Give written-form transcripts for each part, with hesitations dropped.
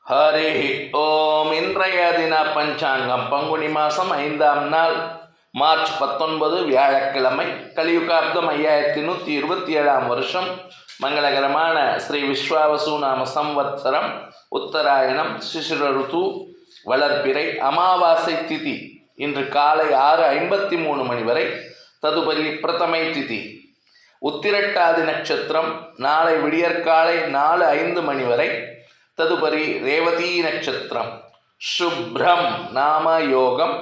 ஹரி ஓம். இன்றைய தின பஞ்சாங்கம் பங்குனி மாதம் 5ஆம் நாள் மார்ச் 19 வியாழக்கிழமை. கலியுகாப்தம் 5127ஆம் வருஷம். மங்களகரமான ஸ்ரீ விஸ்வாவசு நாம சம்வத்சரம். உத்தராயணம். சிசிர ருத்து. வளர்பிறை. அமாவாசை திதி இன்று காலை 6:53 மணி வரை. ததுபரி பிரதமை திதி. உத்திரட்டாதி நட்சத்திரம் நாளை விடியற்காலை 4:05 மணி வரை. ததுபரி ரேவதி நட்சத்திரம். சுப்ரம் நாம யோகம்.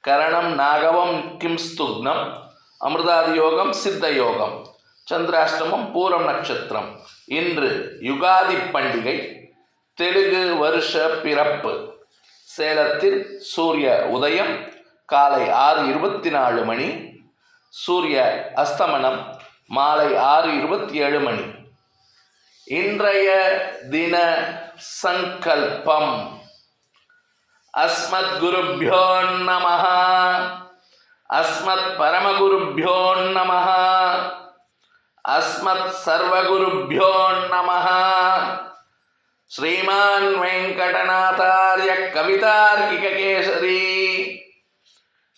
கரணம் நாகவம் கிம்ஸ்துக்னம். அமிர்தாதி யோகம் சித்த யோகம். சந்திராஷ்டமம் பூரம் நட்சத்திரம். இன்று யுகாதி பண்டிகை. தெலுங்கு வருஷ பிறப்பு. சேலத்தில் சூரிய உதயம் காலை 6:24 மணி. சூரிய அஸ்தமனம் மாலை 6:27 மணி. இன்றைய தின சங்கல்பம். அஸ்மத் குருப்யோ நமஹ. அஸ்மத் பரமகுருப்யோ நமஹ. அஸ்மத் சர்வகுருப்யோ நமஹ. ஸ்ரீமான் வெங்கடநாதார்ய கவிதார்க்கிக கேசரி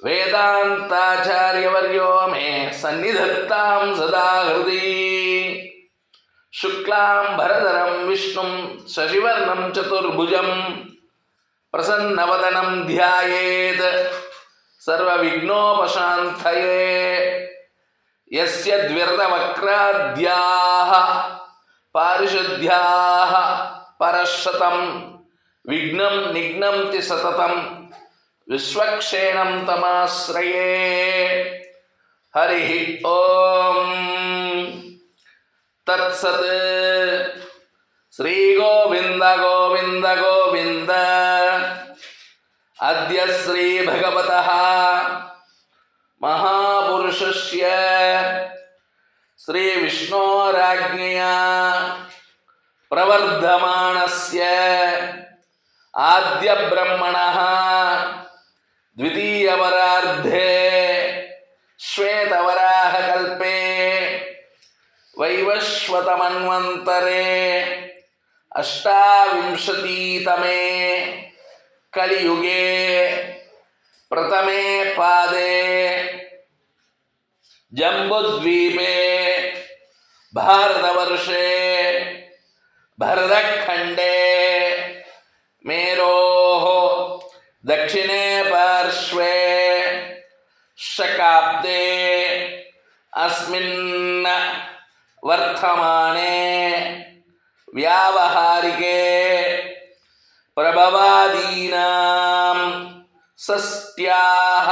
வேதாந்தாச்சாரியவர்யோ மே சந்நிதத்தாம் சதா ஹிருதி. शुक्लां भरधरं विष्णुं शशिवर्णं चतुर्भुजं प्रसन्नवदनं ध्यायेत् सर्वविघ्नोपशान्तये. यस्य द्व्यर्धवक्राद्याः पारिशुद्ध्याः परशतं विघ्नं निघ्नन्ति सततं विश्वक्षेणं तमाश्रये. हरिः ओम् तत्सत्. श्री गोविंद गोविंद गोविंद. अद्य श्री भगवतः महापुरुषस्य श्री विष्णोराज्ञया प्रवर्धमानस्य आद्य ब्रह्मणः द्वितीयवरार्धे श्वेतवराहकल्पे वैवस्वतमन्वन्तरे अष्टाविंशतितमे कलियुगे प्रथमे पादे जम्बुद्वीपे भारतवर्षे भरतखण्डे मेरोः दक्षिणे पार्श्वे शकाब्दे अस्मिन् वर्तमाने व्यावहारिके प्रभवादीनां षष्ट्याः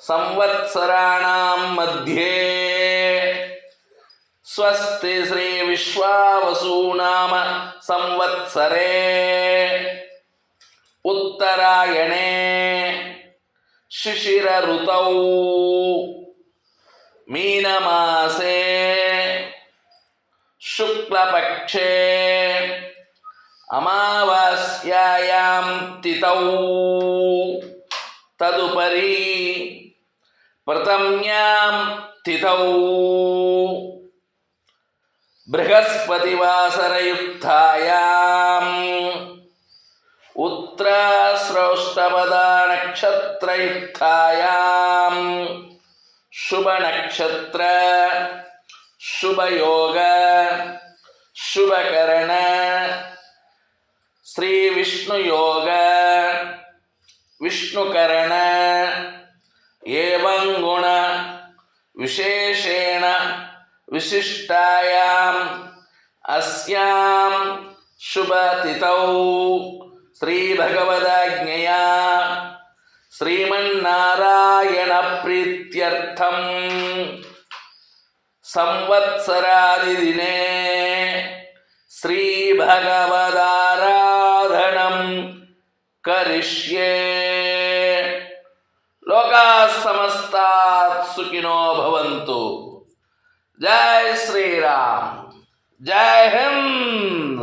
संवत्सराणां मध्ये स्वस्ति श्री विश्वावसु नाम संवत्सरे उत्तरायणे शिशिर ऋतौ मीनमासे शुक्लपक्षे अमावास्यायां तिथौ तदुपरि प्रथम्यां तिथौ बृहस्पतिवासरयुक्तायाम् उत्तराश्रौष्टपदा नक्षत्रयुक्तायां शुभ नक्षत्र शुभ योग शुभकरण श्री विष्णु योग विष्णुकरण एवं गुण विशेषेण विशिष्टायां अस्यां शुभ तिथौ श्री भगवदाज्ञया श्रीमन्नारायण प्रीत्यर्थं संवत्सरादिदिने श्री भगवदाराधनं करिष्ये. लोकाः समस्ताः सुखिनो भवन्तु. जय श्री राम. जय हिंद.